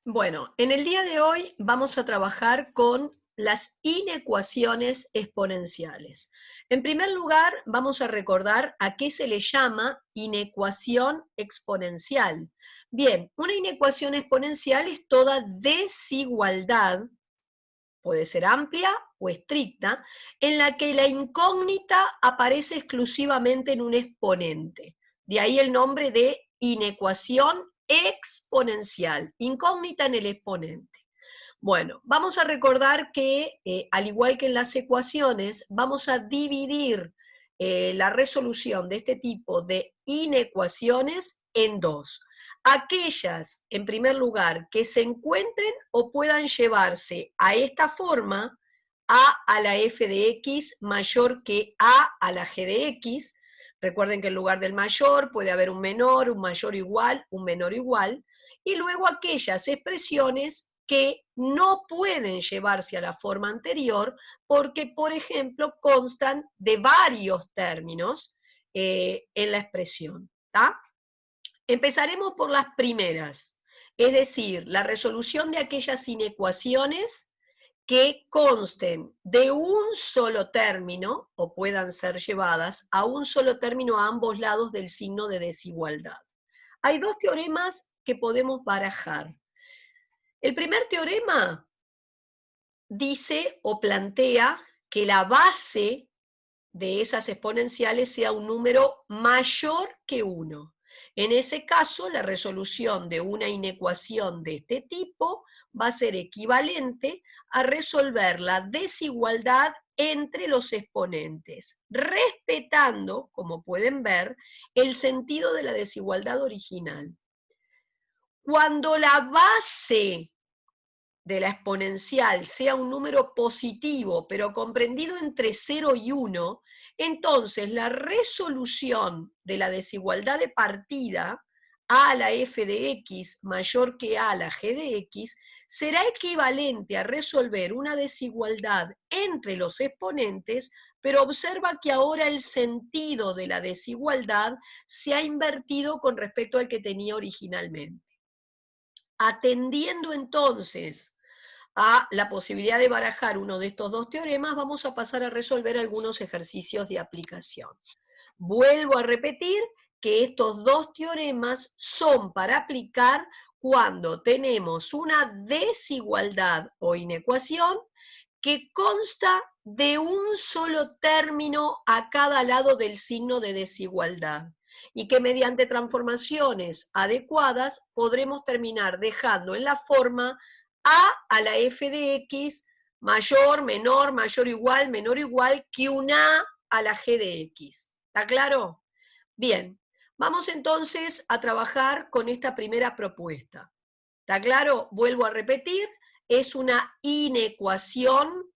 Bueno, en el día de hoy vamos a trabajar con las inecuaciones exponenciales. En primer lugar, vamos a recordar a qué se le llama inecuación exponencial. Bien, una inecuación exponencial es toda desigualdad, puede ser amplia o estricta, en la que la incógnita aparece exclusivamente en un exponente. De ahí el nombre de inecuación exponencial, incógnita en el exponente. Bueno, vamos a recordar que, al igual que en las ecuaciones, vamos a dividir la resolución de este tipo de inecuaciones en dos. Aquellas, en primer lugar, que se encuentren o puedan llevarse a esta forma, a la f de x mayor que a la g de x. Recuerden que en lugar del mayor puede haber un menor, un mayor igual, un menor igual. Y luego aquellas expresiones que no pueden llevarse a la forma anterior porque, por ejemplo, constan de varios términos en la expresión. ¿Tá? Empezaremos por las primeras, es decir, la resolución de aquellas inecuaciones que consten de un solo término o puedan ser llevadas a un solo término a ambos lados del signo de desigualdad. Hay dos teoremas que podemos barajar. El primer teorema dice o plantea que la base de esas exponenciales sea un número mayor que 1. En ese caso, la resolución de una inecuación de este tipo va a ser equivalente a resolver la desigualdad entre los exponentes, respetando, como pueden ver, el sentido de la desigualdad original. Cuando la base de la exponencial sea un número positivo, pero comprendido entre 0 y 1, entonces la resolución de la desigualdad de partida a la f de x mayor que a la g de x será equivalente a resolver una desigualdad entre los exponentes, pero observa que ahora el sentido de la desigualdad se ha invertido con respecto al que tenía originalmente. Atendiendo entonces a la posibilidad de barajar uno de estos dos teoremas, vamos a pasar a resolver algunos ejercicios de aplicación. Vuelvo a repetir que estos dos teoremas son para aplicar cuando tenemos una desigualdad o inecuación que consta de un solo término a cada lado del signo de desigualdad y que mediante transformaciones adecuadas podremos terminar dejando en la forma a la f de x mayor, menor, mayor igual, menor igual que un a la g de x. ¿Está claro? Bien, vamos entonces a trabajar con esta primera propuesta. ¿Está claro? Vuelvo a repetir, es una inecuación,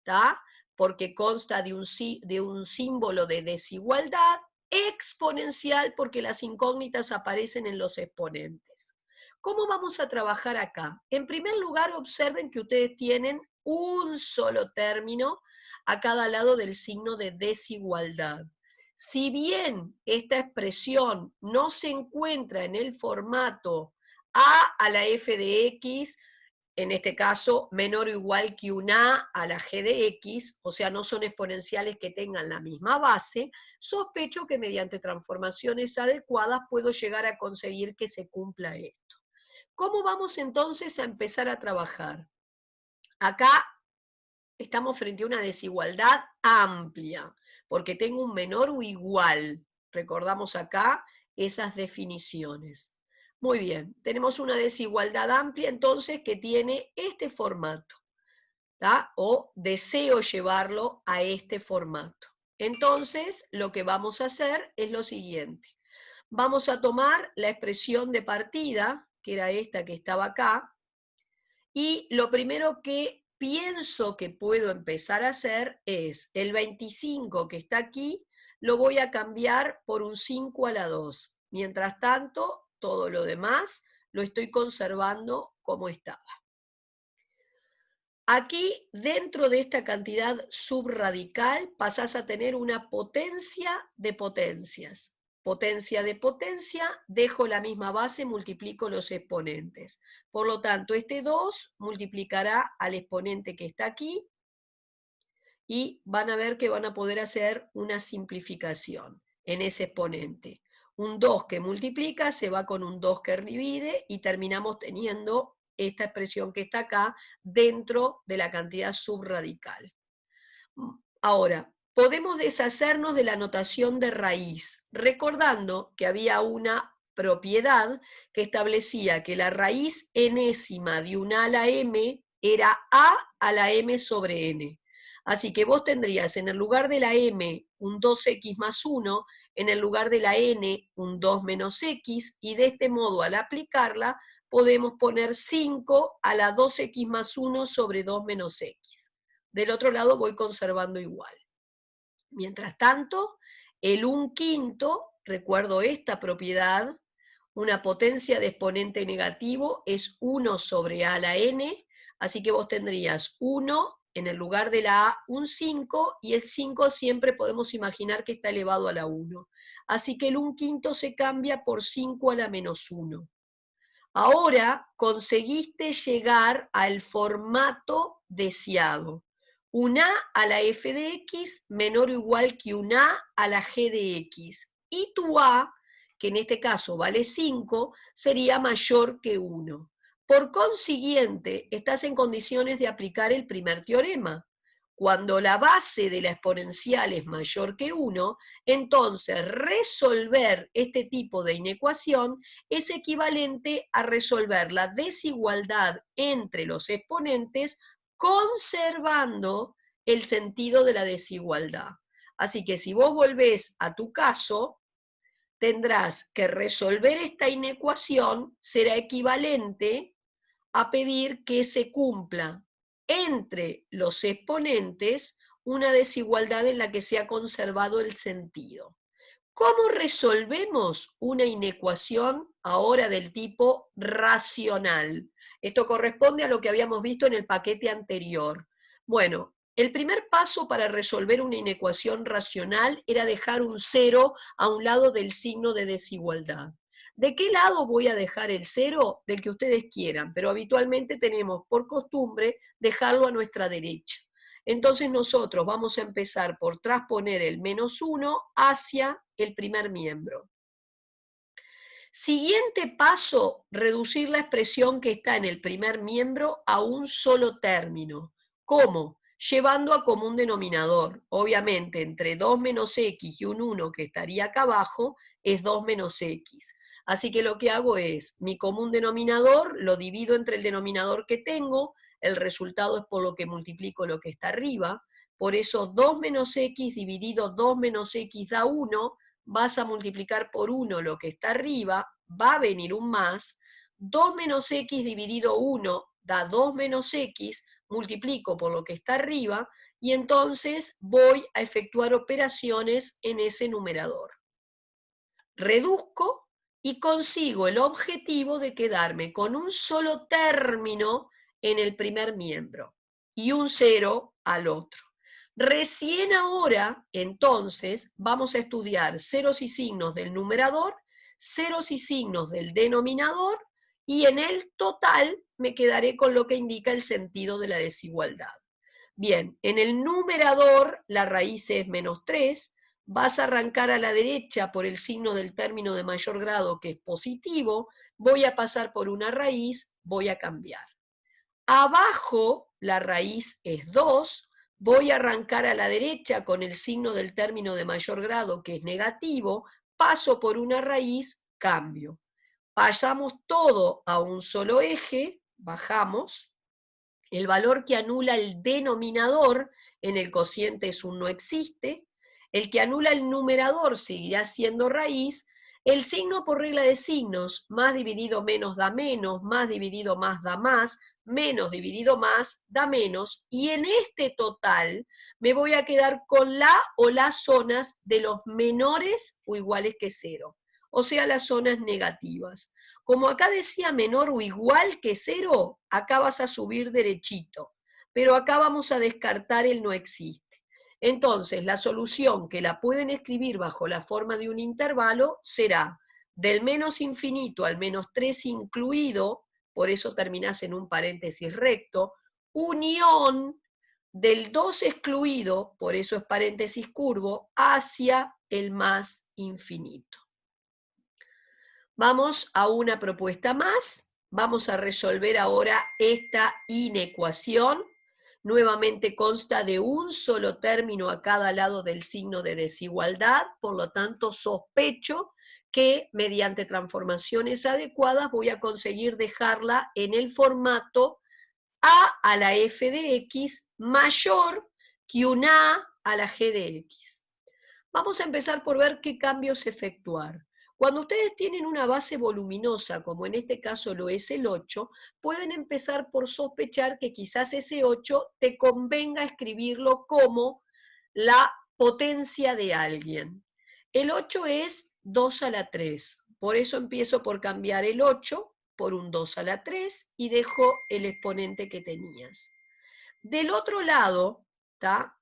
¿tá? Porque consta de un símbolo de desigualdad exponencial porque las incógnitas aparecen en los exponentes. ¿Cómo vamos a trabajar acá? En primer lugar, observen que ustedes tienen un solo término a cada lado del signo de desigualdad. Si bien esta expresión no se encuentra en el formato a la f de x, en este caso menor o igual que un a la g de x, o sea, no son exponenciales que tengan la misma base, sospecho que mediante transformaciones adecuadas puedo llegar a conseguir que se cumpla esto. ¿Cómo vamos entonces a empezar a trabajar? Acá estamos frente a una desigualdad amplia, porque tengo un menor o igual. Recordamos acá esas definiciones. Muy bien, tenemos una desigualdad amplia entonces que tiene este formato, ¿tá? O deseo llevarlo a este formato. Entonces, lo que vamos a hacer es lo siguiente. Vamos a tomar la expresión de partida, que era esta que estaba acá, y lo primero que pienso que puedo empezar a hacer es el 25 que está aquí, lo voy a cambiar por un 5 a la 2. Mientras tanto, todo lo demás lo estoy conservando como estaba. Aquí, dentro de esta cantidad subradical, pasás a tener una potencia de potencias. potencia de potencia, dejo la misma base, multiplico los exponentes. Por lo tanto, este 2 multiplicará al exponente que está aquí, y van a ver que van a poder hacer una simplificación en ese exponente. Un 2 que multiplica se va con un 2 que divide y terminamos teniendo esta expresión que está acá dentro de la cantidad subradical. Ahora, podemos deshacernos de la notación de raíz, recordando que había una propiedad que establecía que la raíz enésima de un a a la m era a a la m sobre n. Así que vos tendrías en el lugar de la m un 2x más 1, en el lugar de la n un 2 menos x, y de este modo al aplicarla podemos poner 5 a la 2x más 1 sobre 2 menos x. Del otro lado voy conservando igual. Mientras tanto, el 1/5, recuerdo esta propiedad, una potencia de exponente negativo es 1 sobre a a la n, así que vos tendrías 1 en el lugar de la a, un 5, y el 5 siempre podemos imaginar que está elevado a la 1. Así que el 1/5 se cambia por 5 a la menos 1. Ahora conseguiste llegar al formato deseado. Un a a la f de x menor o igual que un a a la g de x. Y tu a, que en este caso vale 5, sería mayor que 1. Por consiguiente, estás en condiciones de aplicar el primer teorema. Cuando la base de la exponencial es mayor que 1, entonces resolver este tipo de inecuación es equivalente a resolver la desigualdad entre los exponentes conservando el sentido de la desigualdad. Así que si vos volvés a tu caso, tendrás que resolver esta inecuación, será equivalente a pedir que se cumpla entre los exponentes una desigualdad en la que se ha conservado el sentido. ¿Cómo resolvemos una inecuación ahora del tipo racional? Esto corresponde a lo que habíamos visto en el paquete anterior. Bueno, el primer paso para resolver una inecuación racional era dejar un 0 a un lado del signo de desigualdad. ¿De qué lado voy a dejar el 0? Del que ustedes quieran, pero habitualmente tenemos por costumbre dejarlo a nuestra derecha. Entonces nosotros vamos a empezar por transponer el menos 1 hacia el primer miembro. Siguiente paso, reducir la expresión que está en el primer miembro a un solo término. ¿Cómo? Llevando a común denominador. Obviamente, entre 2 menos x y un 1 que estaría acá abajo, es 2 menos x. Así que lo que hago es, mi común denominador lo divido entre el denominador que tengo, el resultado es por lo que multiplico lo que está arriba, por eso 2 menos x dividido 2 menos x da 1, vas a multiplicar por 1 lo que está arriba, va a venir un más, 2 menos x dividido 1 da 2 menos x, multiplico por lo que está arriba, y entonces voy a efectuar operaciones en ese numerador. Reduzco y consigo el objetivo de quedarme con un solo término en el primer miembro y un 0 al otro. Recién ahora, entonces, vamos a estudiar ceros y signos del numerador, ceros y signos del denominador, y en el total me quedaré con lo que indica el sentido de la desigualdad. Bien, en el numerador la raíz es menos 3, vas a arrancar a la derecha por el signo del término de mayor grado, que es positivo, voy a pasar por una raíz, voy a cambiar. Abajo la raíz es 2, voy a arrancar a la derecha con el signo del término de mayor grado, que es negativo, paso por una raíz, cambio. Pasamos todo a un solo eje, bajamos. El valor que anula el denominador en el cociente es un no existe. El que anula el numerador seguirá siendo raíz. El signo por regla de signos, más dividido menos da menos, más dividido más da más, menos dividido más da menos. Y en este total me voy a quedar con la o las zonas de los menores o iguales que 0. O sea, las zonas negativas. Como acá decía menor o igual que 0, acá vas a subir derechito, pero acá vamos a descartar el no existe. Entonces, la solución que la pueden escribir bajo la forma de un intervalo será del menos infinito al menos 3 incluido, por eso terminás en un paréntesis recto, unión del 2 excluido, por eso es paréntesis curvo, hacia el más infinito. Vamos a una propuesta más. Vamos a resolver ahora esta inecuación. Nuevamente consta de un solo término a cada lado del signo de desigualdad, por lo tanto sospecho que mediante transformaciones adecuadas voy a conseguir dejarla en el formato a la f de x mayor que un a la g de x. Vamos a empezar por ver qué cambios efectuar. Cuando ustedes tienen una base voluminosa, como en este caso lo es el 8, pueden empezar por sospechar que quizás ese 8 te convenga escribirlo como la potencia de alguien. El 8 es 2 a la 3, por eso empiezo por cambiar el 8 por un 2 a la 3 y dejo el exponente que tenías. Del otro lado,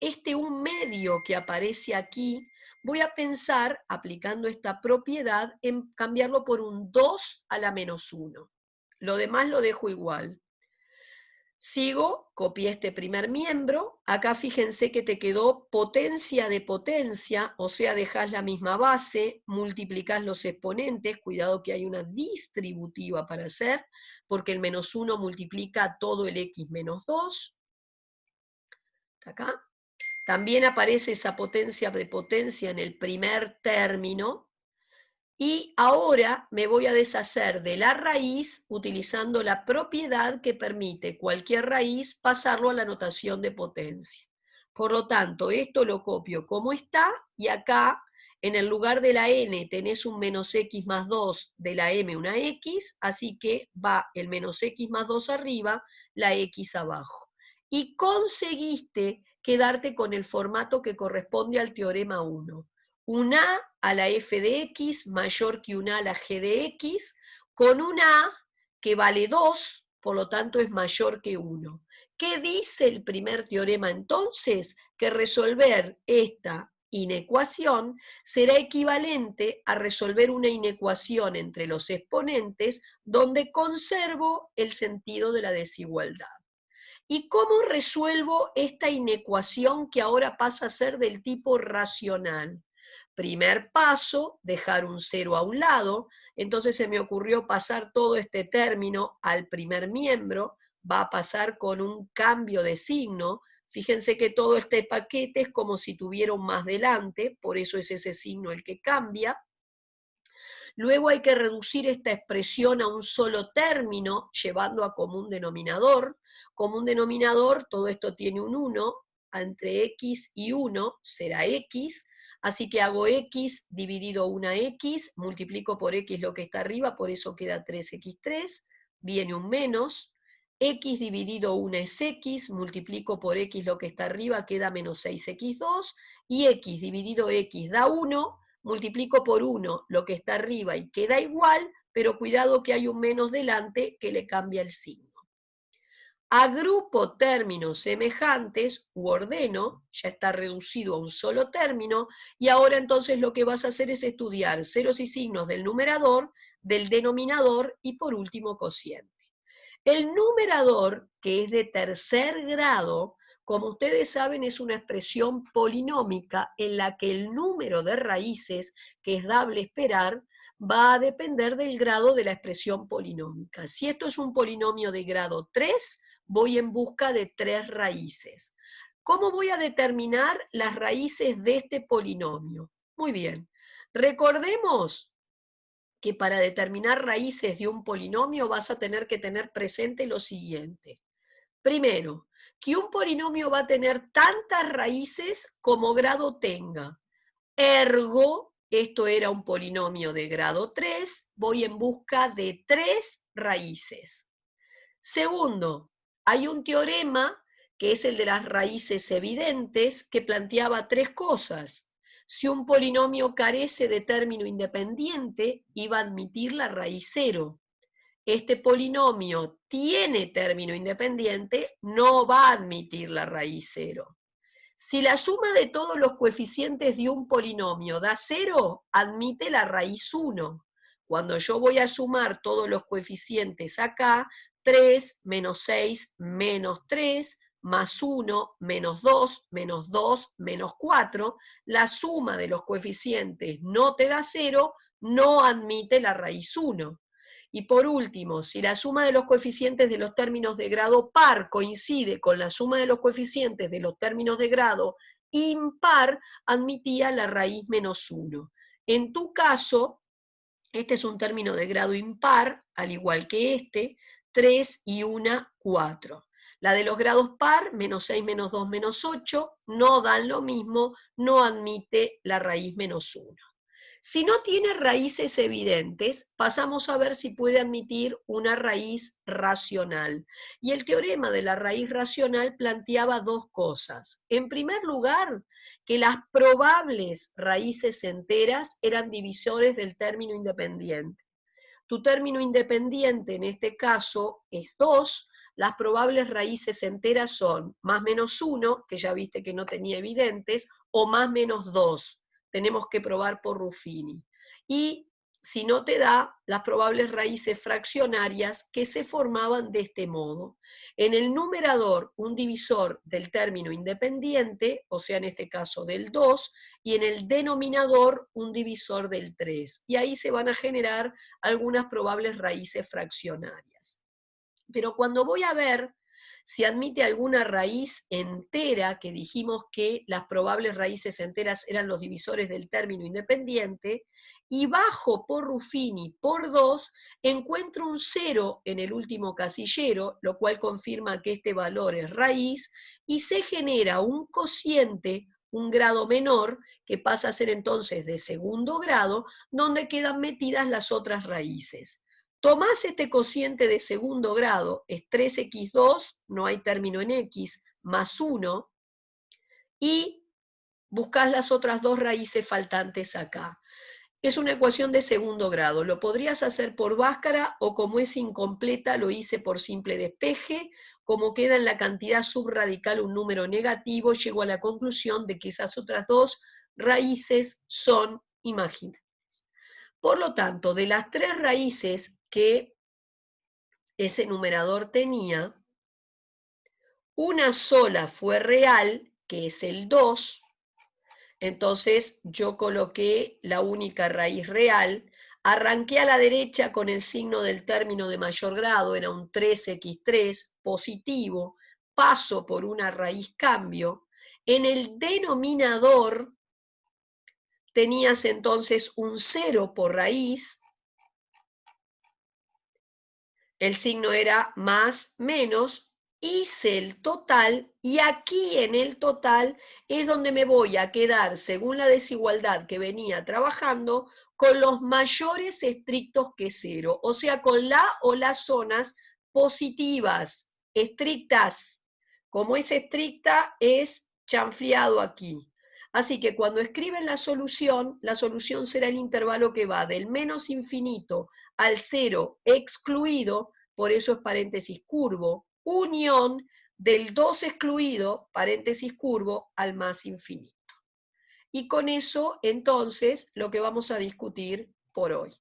este 1/2 que aparece aquí, voy a pensar, aplicando esta propiedad, en cambiarlo por un 2 a la menos 1. Lo demás lo dejo igual. Sigo, copié este primer miembro, acá fíjense que te quedó potencia de potencia, o sea, dejás la misma base, multiplicás los exponentes, cuidado que hay una distributiva para hacer, porque el menos 1 multiplica todo el x menos 2, acá. También aparece esa potencia de potencia en el primer término. Y ahora me voy a deshacer de la raíz utilizando la propiedad que permite cualquier raíz pasarlo a la notación de potencia. Por lo tanto, esto lo copio como está y acá en el lugar de la n tenés un menos x más 2, de la m una x, así que va el menos x más 2 arriba, la x abajo. Y conseguiste quedarte con el formato que corresponde al teorema 1. Un a la f de x mayor que un a la g de x, con un a que vale 2, por lo tanto es mayor que 1. ¿Qué dice el primer teorema entonces? Que resolver esta inecuación será equivalente a resolver una inecuación entre los exponentes donde conservo el sentido de la desigualdad. ¿Y cómo resuelvo esta inecuación que ahora pasa a ser del tipo racional? Primer paso, dejar un 0 a un lado, entonces se me ocurrió pasar todo este término al primer miembro, va a pasar con un cambio de signo, fíjense que todo este paquete es como si tuviera un más delante, por eso es ese signo el que cambia. Luego hay que reducir esta expresión a un solo término, llevando a común denominador. Común denominador, todo esto tiene un 1, entre x y 1 será x, así que hago x dividido una x, multiplico por x lo que está arriba, por eso queda 3x3, viene un menos, x dividido 1 es x, multiplico por x lo que está arriba, queda menos 6x2, y x dividido x da 1, multiplico por 1 lo que está arriba y queda igual, pero cuidado que hay un menos delante que le cambia el signo. Agrupo términos semejantes u ordeno, ya está reducido a un solo término, y ahora entonces lo que vas a hacer es estudiar ceros y signos del numerador, del denominador y por último cociente. El numerador, que es de tercer grado, como ustedes saben, es una expresión polinómica en la que el número de raíces, que es dable esperar, va a depender del grado de la expresión polinómica. Si esto es un polinomio de grado 3, voy en busca de 3 raíces. ¿Cómo voy a determinar las raíces de este polinomio? Muy bien, recordemos que para determinar raíces de un polinomio vas a tener que tener presente lo siguiente. Primero, que un polinomio va a tener tantas raíces como grado tenga. Ergo, esto era un polinomio de grado 3, voy en busca de 3 raíces. Segundo, hay un teorema, que es el de las raíces evidentes, que planteaba 3 cosas. Si un polinomio carece de término independiente, iba a admitir la raíz 0. Este polinomio tiene término independiente, no va a admitir la raíz 0. Si la suma de todos los coeficientes de un polinomio da 0, admite la raíz 1. Cuando yo voy a sumar todos los coeficientes acá, 3 menos 6 menos 3, más 1 menos 2 menos 2 menos 4, la suma de los coeficientes no te da 0, no admite la raíz 1. Y por último, si la suma de los coeficientes de los términos de grado par coincide con la suma de los coeficientes de los términos de grado impar, admitía la raíz menos 1. En tu caso, este es un término de grado impar, al igual que este, 3 y 1, 4. La de los grados par, menos 6, menos 2, menos 8, no dan lo mismo, no admite la raíz menos 1. Si no tiene raíces evidentes, pasamos a ver si puede admitir una raíz racional. Y el teorema de la raíz racional planteaba dos cosas. En primer lugar, que las probables raíces enteras eran divisores del término independiente. Tu término independiente en este caso es 2, las probables raíces enteras son más menos 1, que ya viste que no tenía evidentes, o más menos 2. Tenemos que probar por Ruffini. Y si no te da, las probables raíces fraccionarias que se formaban de este modo. En el numerador, un divisor del término independiente, o sea, en este caso del 2, y en el denominador, un divisor del 3. Y ahí se van a generar algunas probables raíces fraccionarias. Pero cuando voy a ver si admite alguna raíz entera, que dijimos que las probables raíces enteras eran los divisores del término independiente, y bajo por Ruffini por 2, encuentro un 0 en el último casillero, lo cual confirma que este valor es raíz, y se genera un cociente, un grado menor, que pasa a ser entonces de segundo grado, donde quedan metidas las otras raíces. Tomás este cociente de segundo grado, es 3x2, no hay término en x, más 1, y buscás las otras dos raíces faltantes acá. Es una ecuación de segundo grado, lo podrías hacer por báscara o como es incompleta lo hice por simple despeje. Como queda en la cantidad subradical un número negativo, llego a la conclusión de que esas otras dos raíces son imaginables. Por lo tanto, de las tres raíces que ese numerador tenía, una sola fue real, que es el 2, entonces yo coloqué la única raíz real, arranqué a la derecha con el signo del término de mayor grado, era un 3x3 positivo, paso por una raíz cambio, en el denominador tenías entonces un 0 por raíz, el signo era más, menos, hice el total y aquí en el total es donde me voy a quedar, según la desigualdad que venía trabajando, con los mayores estrictos que 0, o sea, con la o las zonas positivas, estrictas. Como es estricta, es chanfleado aquí. Así que cuando escriben la solución será el intervalo que va del menos infinito al 0 excluido, por eso es paréntesis curvo, unión del 2 excluido, paréntesis curvo, al más infinito. Y con eso, entonces, lo que vamos a discutir por hoy.